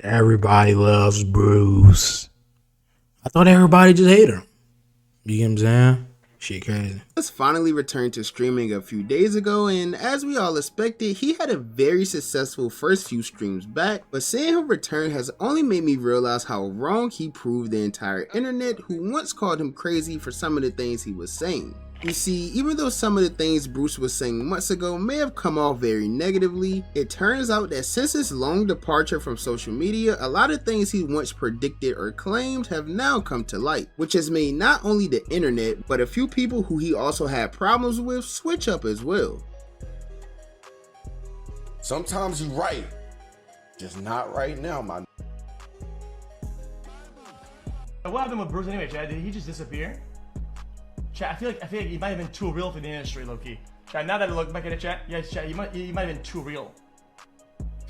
Everybody loves Bruce. I thought everybody just hate him. You get what I'm saying? Shit crazy. Bruce finally returned to streaming a few days ago, and as we all expected, he had a very successful first few streams back, but seeing him return has only made me realize how wrong he proved the entire internet, who once called him crazy for some of the things he was saying. You see, even though some of the things Bruce was saying months ago may have come off very negatively, it turns out that since his long departure from social media, a lot of things he once predicted or claimed have now come to light, which has made not only the internet, but a few people who he also had problems with switch up as well. Sometimes you're right, just not right now, my. What happened with Bruce anyway, Chad? Did he just disappear? Chat, I feel like he might have been too real for the industry, low-key. Chat, now that I look back at it, chat, yeah, chat, he might have been too real.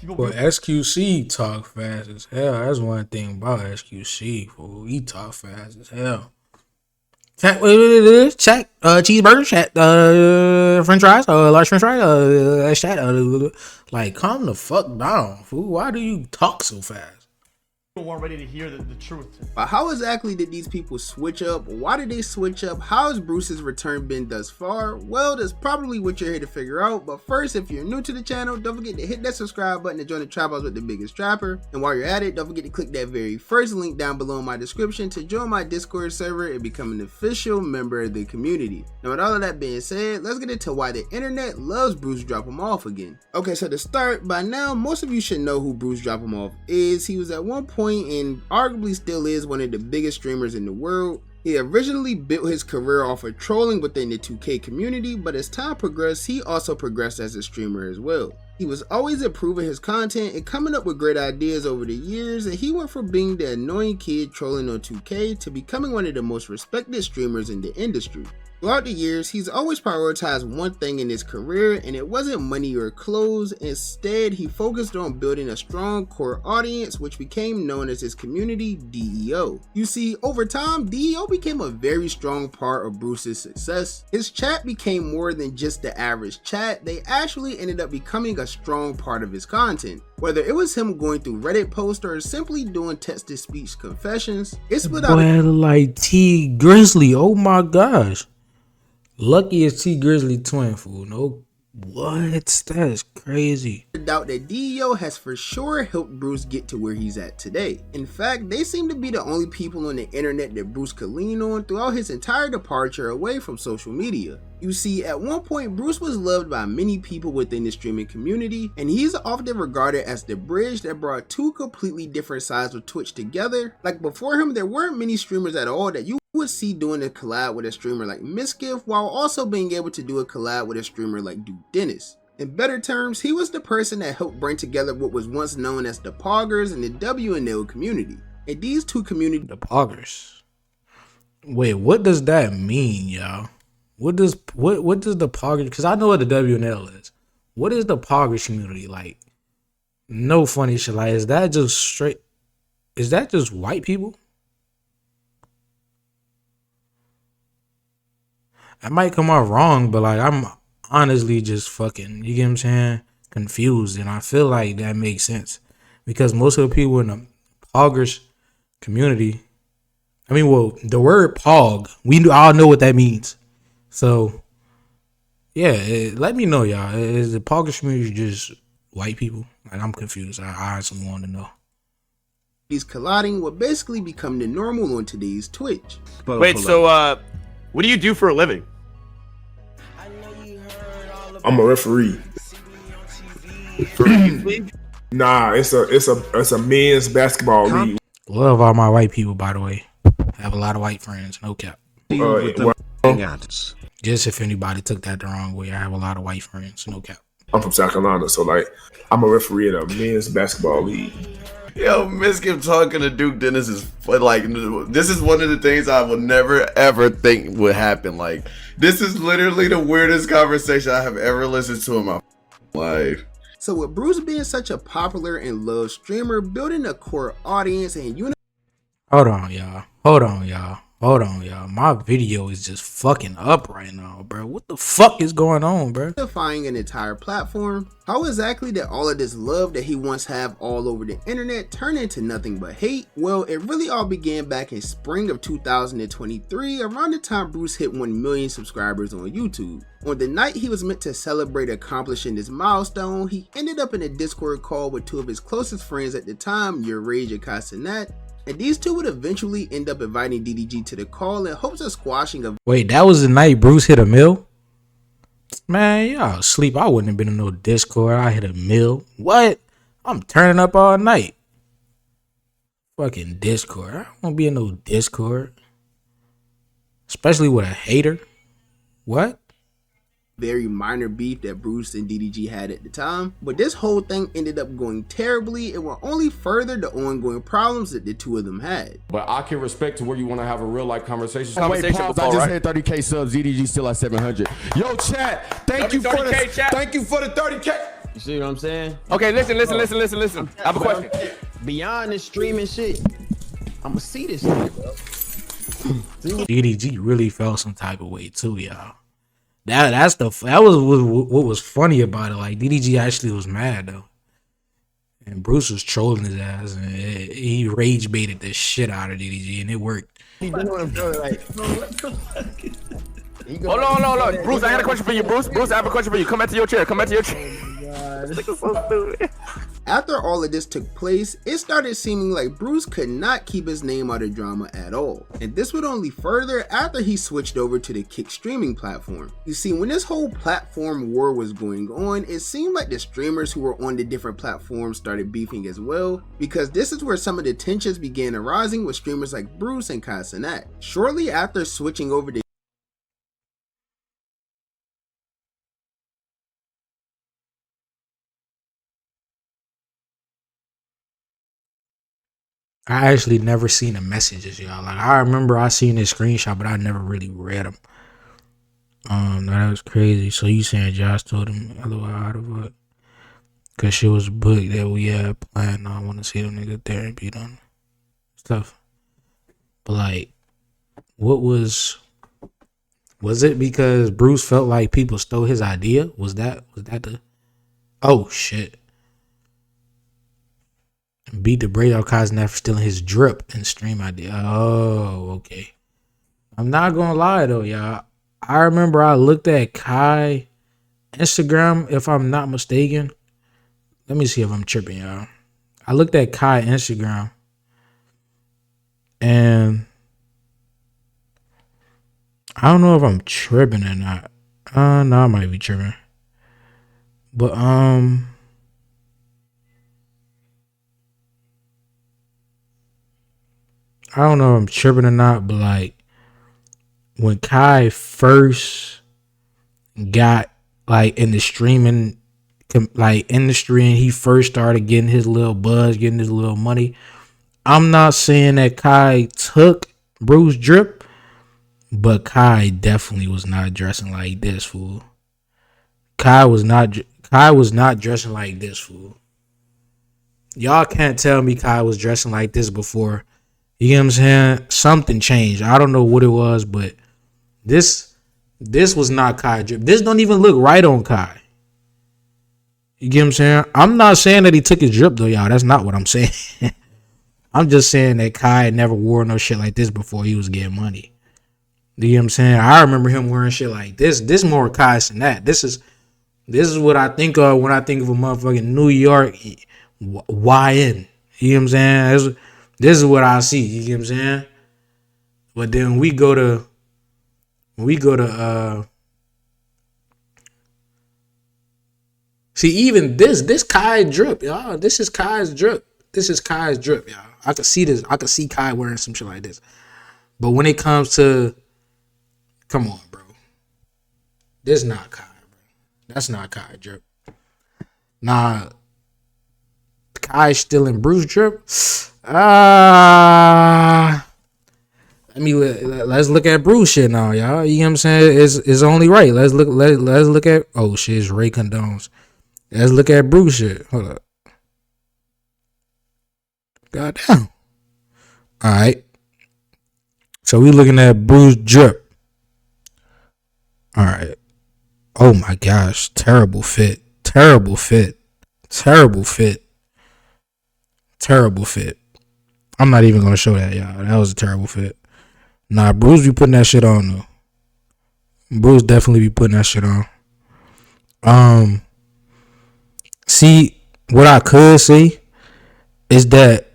Well, SQC talk fast as hell. That's one thing about SQC. Fool. He talk fast as hell. Chat, chat, cheeseburger, chat, French fries, large French fries, chat, like, calm the fuck down, fool. Why do you talk so fast? Weren't ready to hear the truth. But how exactly did these people switch up? Why did they switch up? How has Bruce's return been thus far? Well, that's probably what you're here to figure out. But first, if you're new to the channel, don't forget to hit that subscribe button to join the trap house with the biggest trapper. And while you're at it, don't forget to click that very first link down below in my description to join my Discord server and become an official member of the community. Now, with all of that being said, let's get into why the internet loves BruceDropEmOff again. Okay, so to start, by now, most of you should know who BruceDropEmOff is. He was at one point and arguably still is one of the biggest streamers in the world. He originally built his career off of trolling within the 2K community, but as time progressed, he also progressed as a streamer as well. He was always improving his content and coming up with great ideas over the years, and he went from being the annoying kid trolling on 2K to becoming one of the most respected streamers in the industry. Throughout the years, he's always prioritized one thing in his career, and it wasn't money or clothes. Instead, he focused on building a strong core audience, which became known as his community, DEO. You see, over time, DEO became a very strong part of Bruce's success. His chat became more than just the average chat. They actually ended up becoming a strong part of his content. Whether it was him going through Reddit posts or simply doing text-to-speech confessions, it split out. Boy, like T Grizzly, oh my gosh. Lucky is T Grizzly twin, fool. No, what? That's crazy. Doubt that DEO has for sure helped Bruce get to where he's at today. In fact, they seem to be the only people on the internet that Bruce could lean on throughout his entire departure away from social media. You see, at one point, Bruce was loved by many people within the streaming community, and he's often regarded as the bridge that brought two completely different sides of Twitch together. Like before him, there weren't many streamers at all that you would see doing a collab with a streamer like Miskiff, while also being able to do a collab with a streamer like Duke Dennis. In better terms, he was the person that helped bring together what was once known as the Poggers and the WNL community. And these two communities— The Poggers. Wait, what does that mean, y'all? What does the Poggers? Because I know what the WNL is. What is the Poggers community like? No funny shit. Like, is that just straight? Is that just white people? I might come out wrong, but like I'm honestly just fucking, you get what I'm saying, confused, and I feel like that makes sense because most of the people in the Poggers community, I mean, well, the word Pog, we all know what that means. So yeah, let me know, y'all. Is the Poggers community just white people? Like, I'm confused. I honestly want to know. these colliding will basically become the normal on today's Twitch. Wait, so what do you do for a living? I'm a referee. Nah, it's a men's basketball league. Love all my white people, by the way. Have a lot of white friends, no cap. Just if anybody took that the wrong way, I have a lot of white friends, no cap. I'm from South Carolina, so like I'm a referee in a men's basketball league. Yo, Miskiff talking to Duke Dennis is like, this is one of the things I would never ever think would happen. Like, this is literally the weirdest conversation I have ever listened to in my life. So with Bruce being such a popular and loved streamer, building a core audience and Hold on, y'all. Hold on, y'all. My video is just fucking up right now, bro. What the fuck is going on, bro? Defying an entire platform. How exactly did all of this love that he once had all over the internet turn into nothing but hate? Well, it really all began back in spring of 2023, around the time Bruce hit 1 million subscribers on YouTube. On the night he was meant to celebrate accomplishing this milestone, he ended up in a Discord call with two of his closest friends at the time, Your Rage and Castanet. And these two would eventually end up inviting DDG to the call in hopes of squashing a— Wait, that was the night Bruce hit a mill? Man, y'all sleep. I wouldn't have been in no Discord. I hit a mill. What? I'm turning up all night. Fucking Discord. I don't want to be in no Discord. Especially with a hater. What? very minor beef that Bruce and DDG had at the time, but this whole thing ended up going terribly and will only further the ongoing problems that the two of them had. But I can respect to where you want to have a real life conversation. Conversation Wait, pause. before, I just right? had 30K subs. DDG still at 700. Yo, chat. Thank you for the 30K, chat. Thank you for the 30K. You see what I'm saying? Okay, listen. I have a question. Beyond this streaming shit, I'ma see this shit, bro. DDG really felt some type of way too, y'all. That was what was funny about it. Like DDG actually was mad though, and Bruce was trolling his ass, and he rage baited the shit out of DDG, and it worked. He doing what I'm doing, like. Hold on. Bruce, I got a question for you, Bruce. Bruce, I have a question for you. Come back to your chair. This nigga's so stupid. After all of this took place, it started seeming like Bruce could not keep his name out of drama at all. And this would only further after he switched over to the Kick streaming platform. You see, when this whole platform war was going on, it seemed like the streamers who were on the different platforms started beefing as well, because this is where some of the tensions began arising with streamers like Bruce and Castanet. Shortly after switching over to I actually never seen the messages, y'all. Like I remember I seen this screenshot, but I never really read them. That was crazy. So you saying Josh told him LOL out of what? Cause she was booked that we had planned. I want to see them niggas there and beat on stuff. But like, what was it because Bruce felt like people stole his idea? Was that the? Oh shit. Beat the braid out Cosnet for stealing his drip and stream idea. Oh, okay. I'm not gonna lie though, y'all. I remember I looked at Kai Instagram, if I'm not mistaken. Let me see if I'm tripping, y'all. I looked at Kai Instagram and I don't know if I'm tripping or not. No, I might be tripping. But I don't know if I'm tripping or not, but like when Kai first got like in the streaming like industry and he first started getting his little buzz, getting his little money, I'm not saying that Kai took Bruce drip, but Kai definitely was not dressing like this, fool. Kai was not dressing like this, fool. Y'all can't tell me Kai was dressing like this before. You get what I'm saying? Something changed. I don't know what it was, but this was not Kai drip. This don't even look right on Kai. You get what I'm saying? I'm not saying that he took his drip though, y'all. That's not what I'm saying. I'm just saying that Kai never wore no shit like this before he was getting money. You get what I'm saying? I remember him wearing shit like this. This more Kai than that. This is what I think of when I think of a motherfucking New York YN. You know what I'm saying? This is what I see. You get what I'm saying? But then we go to see even this Kai drip, y'all. This is Kai's drip. Y'all. I could see this. I could see Kai wearing some shit like this. But when it comes to, come on, bro. This not Kai, bro. That's not Kai drip. Nah, Kai stealing Bruce drip. Let's look at Bruce shit now, y'all. You know what I'm saying? It's only right. Let's look at, oh shit, it's Ray Condones. Let's look at Bruce shit. Hold up. Goddamn. Alright. So we looking at Bruce Drip. All right. Oh my gosh. Terrible fit. Terrible fit. Terrible fit. Terrible fit. I'm not even gonna show that, y'all. That was a terrible fit. Nah, Bruce be putting that shit on though. Bruce definitely be putting that shit on. See, what I could say is that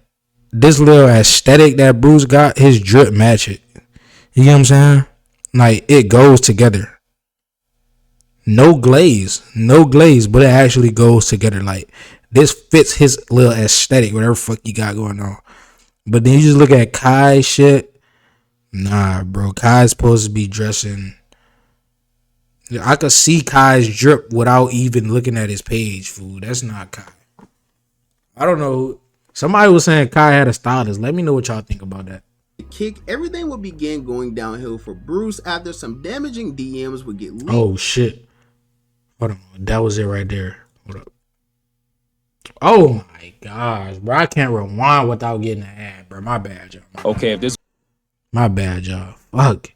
this little aesthetic that Bruce got, his drip match it. You get what I'm saying? Like, it goes together. No glaze, but it actually goes together. Like, this fits his little aesthetic, whatever fuck you got going on. But then you just look at Kai's shit. Nah, bro. Kai's supposed to be dressing. I could see Kai's drip without even looking at his page, fool. That's not Kai. I don't know. Somebody was saying Kai had a stylist. Let me know what y'all think about that. Kick, everything would begin going downhill for Bruce after some damaging DMs would get leaked. Oh, shit. Hold on. That was it right there. Hold up. Oh, my gosh, bro. I can't rewind without getting an ad, bro. My bad, y'all. Okay, if this. My bad, y'all. Fuck.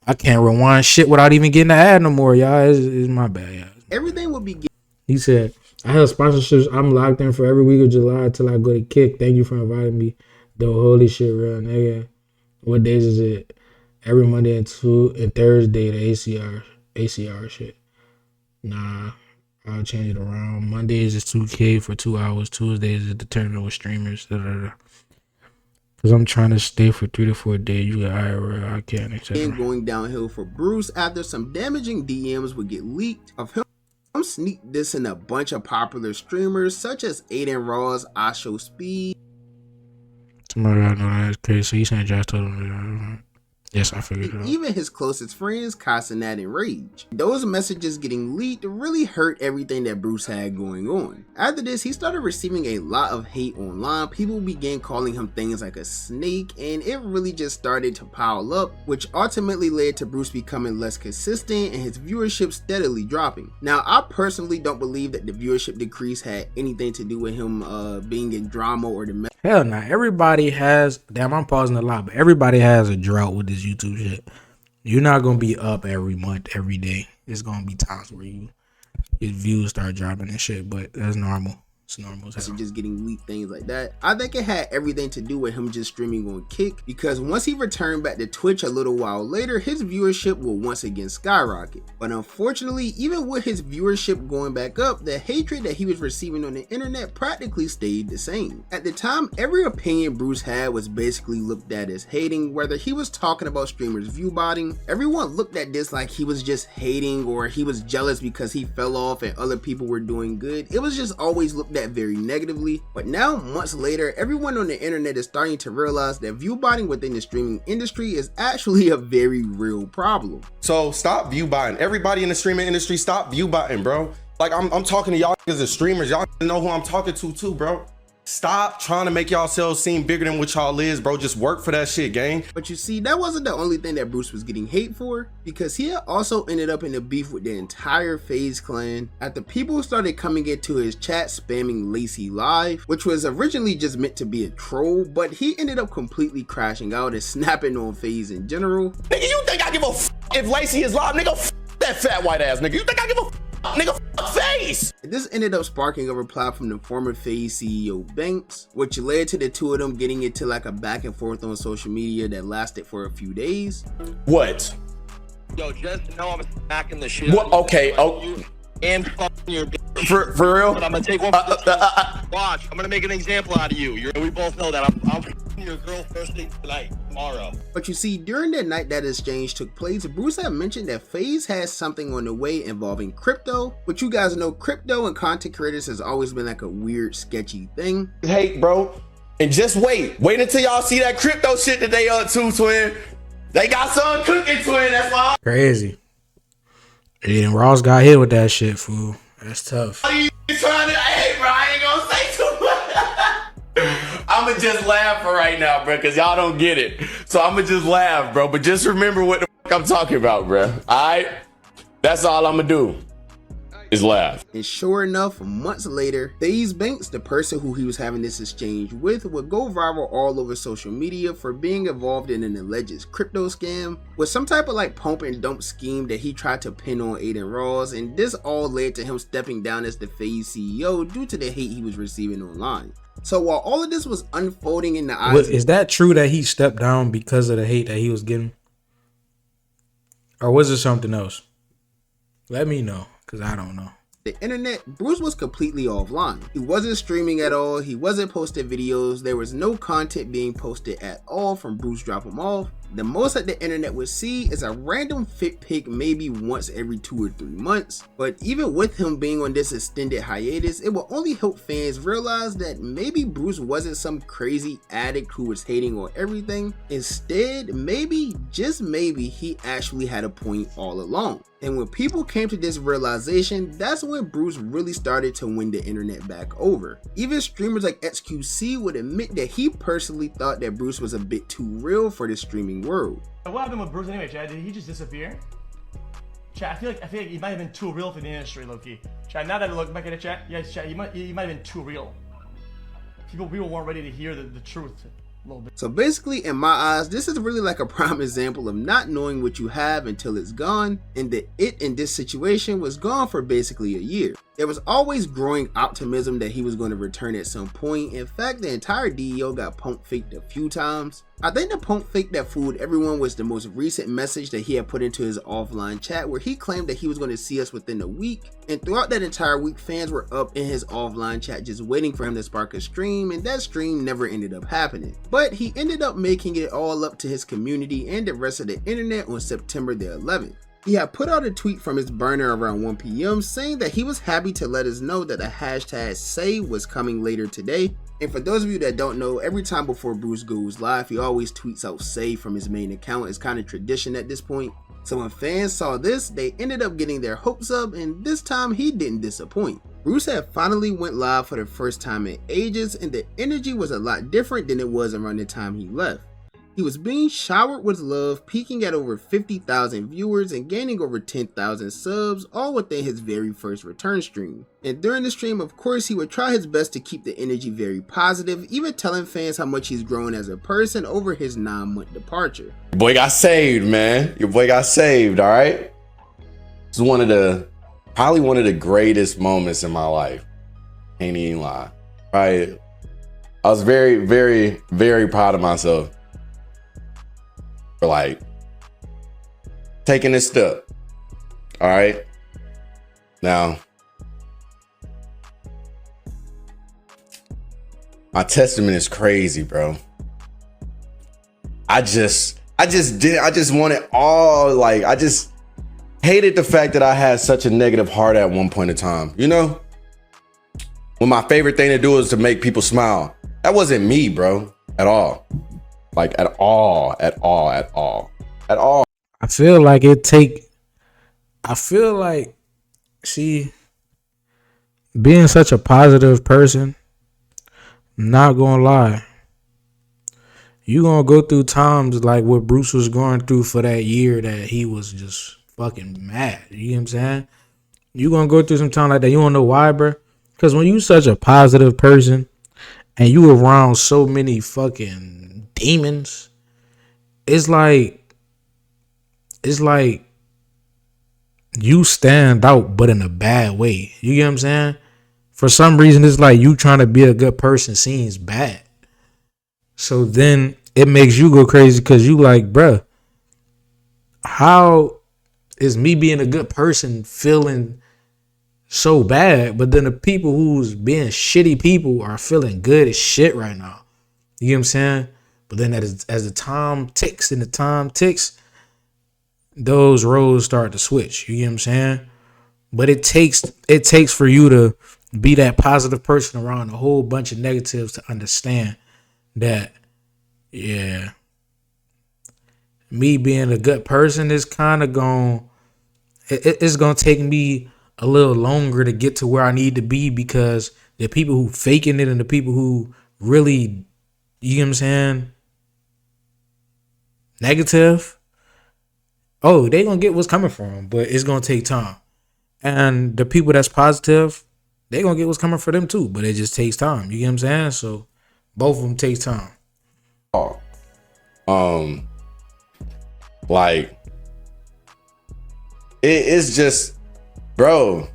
I can't rewind shit without even getting an ad no more, y'all. It's my bad, y'all. Everything would begin. He said, I have sponsorships. I'm locked in for every week of July until I go to Kick. Thank you for inviting me. Though, holy shit, real nigga. What days is it? Every Monday and Thursday, the ACR shit. Nah, I'll change it around. Mondays is 2K for 2 hours. Tuesdays is the tournament with streamers. Because I'm trying to stay for 3 to 4 days. You get higher, I can't, etc. Going downhill for Bruce after some damaging DMs would get leaked of him sneak dissing a bunch of popular streamers such as Aiden Ross, Asho Speed. Somebody I know that's crazy. So you saying Josh told him? Yes, I figured it out. Even his closest friends, Casanat and Rage. Those messages getting leaked really hurt everything that Bruce had going on. After this, he started receiving a lot of hate online. People began calling him things like a snake, and it really just started to pile up, which ultimately led to Bruce becoming less consistent and his viewership steadily dropping. Now, I personally don't believe that the viewership decrease had anything to do with him being in drama or the hell nah. Everybody has, damn, I'm pausing a lot, but everybody has a drought with this YouTube shit. You're not gonna be up every month, every day. There's gonna be times where your views start dropping and shit, but that's normal. It's normal. So just getting leaked, things like that. I think it had everything to do with him just streaming on Kick, because once he returned back to Twitch a little while later, his viewership will once again skyrocket. But unfortunately, even with his viewership going back up, the hatred that he was receiving on the internet practically stayed the same. At the time, every opinion Bruce had was basically looked at as hating, whether he was talking about streamers view botting. Everyone looked at this like he was just hating or he was jealous because he fell off and other people were doing good. It was just always looked at very negatively. But now, months later, everyone on the internet is starting to realize that view botting within the streaming industry is actually a very real problem. So stop view botting. Everybody in the streaming industry, stop view botting, bro. Like I'm talking to y'all as streamers. Y'all know who I'm talking to too, bro. Stop trying to make y'allselves seem bigger than what y'all is, bro. Just work for that shit, gang. But you see, that wasn't the only thing that Bruce was getting hate for, because he had also ended up in a beef with the entire FaZe clan after people started coming into his chat spamming Lacey Live, which was originally just meant to be a troll, but he ended up completely crashing out and snapping on FaZe in general. Nigga, you think I give a f if Lacey is live? Nigga, f that fat white ass nigga. You think I give a f? Nigga, f FaZe! This ended up sparking a reply from the former FaZe CEO Banks, which led to the two of them getting into like a back and forth on social media that lasted for a few days. What? Yo, just know I'm smacking the shit. What? Okay. Oh. And fucking your bitch. For real? But I'm gonna take one. Watch. I'm gonna make an example out of you. We both know that I'm fucking your girl first thing tonight, tomorrow. But you see, during that night that exchange took place, Bruce had mentioned that FaZe has something on the way involving crypto, which you guys know crypto and content creators has always been like a weird, sketchy thing. Hey, bro. And just wait until y'all see that crypto shit that they up to, twin. They got something cooking, twin. That's why. Crazy. And Ross got hit with that shit, fool. That's tough. Are you trying to? Hey, bro, I ain't gonna say too much. I'ma just laugh for right now, bro, because y'all don't get it. So I'ma just laugh, bro. But just remember what the fuck I'm talking about, bro. All right? That's all I'ma do. is laugh. And sure enough, months later, FaZe Banks, the person who he was having this exchange with, would go viral all over social media for being involved in an alleged crypto scam with some type of like pump and dump scheme that he tried to pin on Aiden Ross, and this all led to him stepping down as the FaZe CEO due to the hate he was receiving online. So while all of this was unfolding in the eyes, is that true that he stepped down because of the hate that he was getting, or was it something else? Let me know, because I don't know. The internet, Bruce was completely offline. He wasn't streaming at all, he wasn't posting videos, there was no content being posted at all from BruceDropEmOff. The most that the internet would see is a random fit pic maybe once every 2 or 3 months. But even with him being on this extended hiatus, it will only help fans realize that maybe Bruce wasn't some crazy addict who was hating on everything. Instead, maybe, just maybe, he actually had a point all along. And when people came to this realization, that's when Bruce really started to win the internet back over. Even streamers like XQC would admit that he personally thought that Bruce was a bit too real for the streaming world. What happened with Bruce anyway, Chad? Did he just disappear? Chad, I feel like he might have been too real for the industry, low-key. Chad, now that I look back at it, Chad, yeah, Chad, he might have been too real. People weren't ready to hear the truth. So basically, in my eyes, this is really like a prime example of not knowing what you have until it's gone, and that it in this situation was gone for basically a year. There was always growing optimism that he was going to return at some point. In fact, the entire DEO got pump faked a few times. I think the pump fake that fooled everyone was the most recent message that he had put into his offline chat, where he claimed that he was going to see us within a week. And throughout that entire week, fans were up in his offline chat just waiting for him to spark a stream, and that stream never ended up happening. But he ended up making it all up to his community and the rest of the internet on September the 11th. He had put out a tweet from his burner around 1 PM saying that he was happy to let us know that the hashtag say was coming later today. And for those of you that don't know, every time before Bruce goes live, he always tweets out say from his main account. It's kind of tradition at this point. So when fans saw this, they ended up getting their hopes up, and this time he didn't disappoint. Bruce had finally went live for the first time in ages, and the energy was a lot different than it was around the time he left. He was being showered with love, peaking at over 50,000 viewers and gaining over 10,000 subs, all within his very first return stream. And during the stream, of course, he would try his best to keep the energy very positive, even telling fans how much he's grown as a person over his 9-month departure. Your boy got saved, man. Your boy got saved, all right? This is probably one of the greatest moments in my life. Ain't even lie. Right? I was very, very, very proud of myself for like taking this step. All right. Now, my testament is crazy, bro. I just wanted all, like, I just hated the fact that I had such a negative heart at one point in time. You know, when my favorite thing to do is to make people smile. That wasn't me, bro, at all. Like at all. I feel like see, being such a positive person, not gonna lie, you gonna go through times like what Bruce was going through for that year that he was just fucking mad. You know what I'm saying? You gonna go through some time like that. You don't know why, bro? Because when you such a positive person and you around so many fucking demons, it's like you stand out, but in a bad way. You get what I'm saying? For some reason, it's like you trying to be a good person seems bad. So then it makes you go crazy because you like, bruh, how is me being a good person feeling so bad? But then the people who's being shitty people are feeling good as shit right now. You get what I'm saying? But then as the time ticks, those roles start to switch. You get what I'm saying? But it takes for you to be that positive person around a whole bunch of negatives to understand that, yeah, me being a good person is kind of it's going to take me a little longer to get to where I need to be, because the people who faking it and the people who really, you know what I'm saying, negative, oh, they gonna get what's coming from them, but it's gonna take time. And the people that's positive, they gonna get what's coming for them too. But it just takes time. You get what I'm saying? So both of them takes time. Like it's just, bro,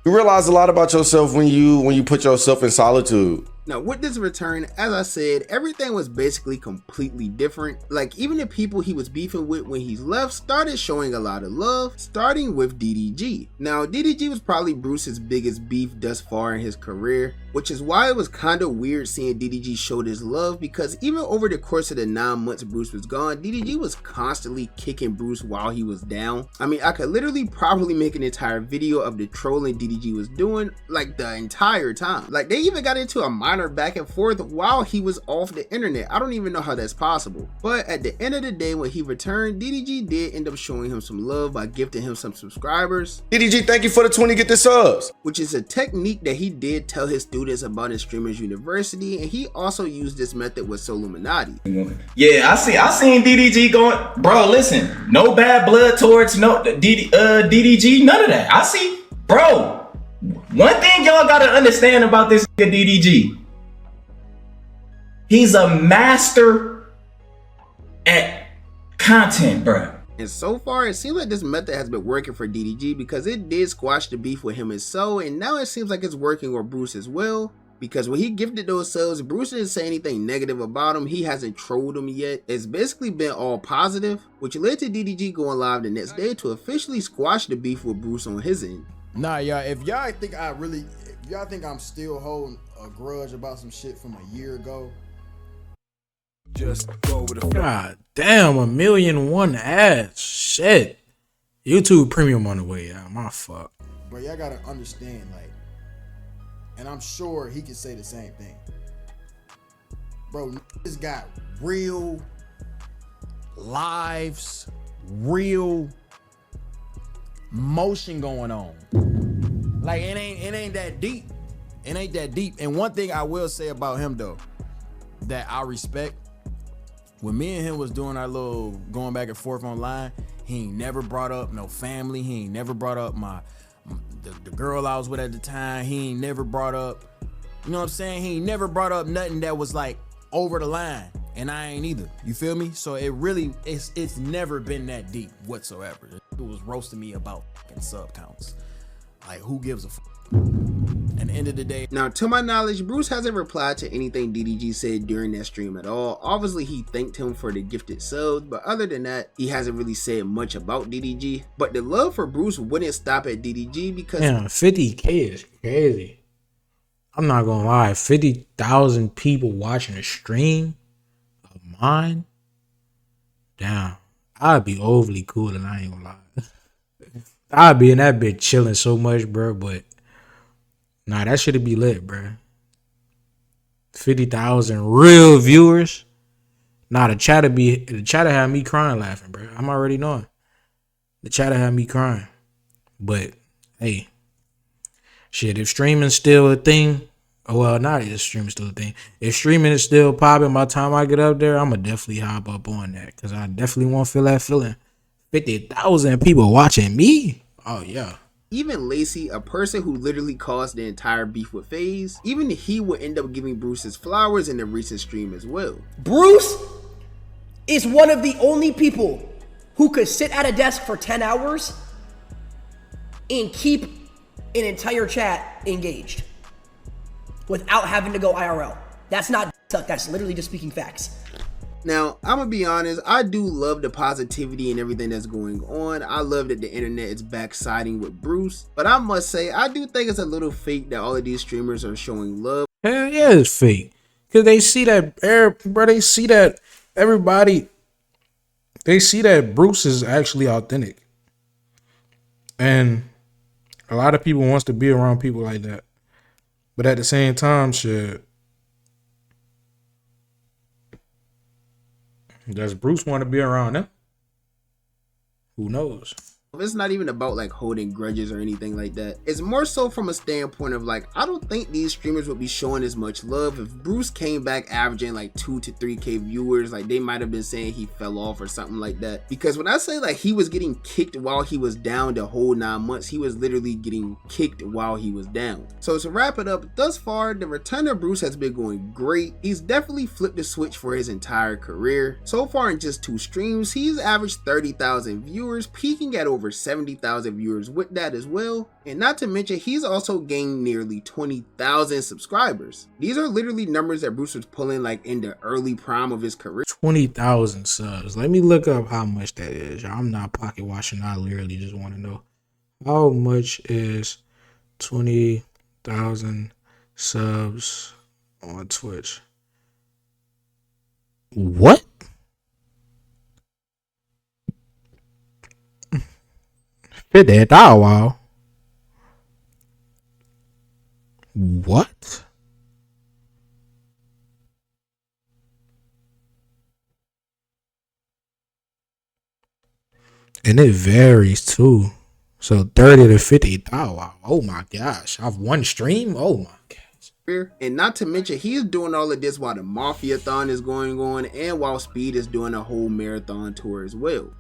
you realize a lot about yourself when you put yourself in solitude. Now, with this return, as I said, everything was basically completely different. Like, even the people he was beefing with when he left started showing a lot of love, starting with DDG. Now, DDG was probably Bruce's biggest beef thus far in his career, which is why it was kind of weird seeing DDG show this love, because even over the course of the 9 months Bruce was gone, DDG was constantly kicking Bruce while he was down. I mean, I could literally probably make an entire video of the trolling DDG was doing, like, the entire time. Like, they even got into a minor back and forth while he was off the internet. I don't even know how that's possible. But at the end of the day, when he returned, DDG did end up showing him some love by gifting him some subscribers. DDG, thank you for the 20 get the subs. Which is a technique that he did tell his students about in Streamers University, and he also used this method with Soluminati. Yeah, I seen DDG going, bro, listen, no bad blood towards DDG, none of that. I see, bro, one thing y'all gotta understand about this nigga DDG. He's a master at content, bro. And so far, it seems like this method has been working for DDG because it did squash the beef with him and So, and now it seems like it's working with Bruce as well. Because when he gifted those subs, Bruce didn't say anything negative about him. He hasn't trolled him yet. It's basically been all positive, which led to DDG going live the next day to officially squash the beef with Bruce on his end. Nah, y'all, if y'all think I'm still holding a grudge about some shit from a year ago, Just go with the God damn, 1,000,001 ads. Shit. YouTube premium on the way, yeah. My fuck. But y'all gotta understand, like, and I'm sure he can say the same thing. Bro, this got real lives, real motion going on. Like, it ain't that deep. It ain't that deep. And one thing I will say about him though, that I respect, when me and him was doing our little going back and forth online, he ain't never brought up no family. He ain't never brought up the girl I was with at the time. He ain't never brought up, you know what I'm saying? He ain't never brought up nothing that was like over the line, and I ain't either. You feel me? So it really, it's never been that deep whatsoever. It was roasting me about fucking sub counts. Like, who gives a fuck? At the end of the day. Now, to my knowledge, Bruce hasn't replied to anything DDG said during that stream at all. Obviously, he thanked him for the gifted subs, but other than that, he hasn't really said much about DDG. But the love for Bruce wouldn't stop at DDG because... Damn, 50K is crazy. I'm not gonna lie, 50,000 people watching a stream of mine. Damn, I'd be overly cool, and I ain't gonna lie. I'd be in that bitch chilling so much, bro, but nah, that should be lit, bro. 50,000 real viewers. Nah, the chat had me crying laughing, bro. I'm already knowing. The chat had me crying. But hey, shit, if streaming's still a thing, well, not if streaming's still a thing. If streaming is still popping by the time I get up there, I'ma definitely hop up on that. Cause I definitely want to feel that feeling. 50,000 people watching me. Oh yeah. Even Lacey, a person who literally caused the entire beef with FaZe, even he would end up giving Bruce his flowers in the recent stream as well. Bruce is one of the only people who could sit at a desk for 10 hours and keep an entire chat engaged without having to go IRL. That's not suck, that's literally just speaking facts. Now, I'm gonna be honest, I do love the positivity and everything that's going on. I love that the internet is back siding with Bruce, but I must say, I do think it's a little fake that all of these streamers are showing love. Hell yeah, it's fake. Cause they see that, bro, they see that everybody, they see that Bruce is actually authentic. And a lot of people wants to be around people like that. But at the same time, shit, does Bruce want to be around them? Who knows? It's not even about like holding grudges or anything like that. It's more so from a standpoint of like, I don't think these streamers would be showing as much love if Bruce came back averaging like 2 to 3K viewers. Like they might have been saying he fell off or something like that. Because when I say like he was getting kicked while he was down the whole 9 months, he was literally getting kicked while he was down. So to wrap it up, thus far the return of Bruce has been going great. He's definitely flipped the switch for his entire career. So far in just 2 streams, he's averaged 30,000 viewers, peaking at over 70,000 viewers with that as well. And not to mention, he's also gained nearly 20,000 subscribers. These are literally numbers that Bruce was pulling like in the early prime of his career. 20,000 subs. Let me look up how much that is. I'm not pocket watching. I literally just want to know how much is 20,000 subs on Twitch. What? $50,000. What? And it varies too. So 30 to 50,000. Oh my gosh. I've one stream. Oh my gosh. And not to mention, he's doing all of this while the Mafia-thon is going on and while Speed is doing a whole marathon tour as well.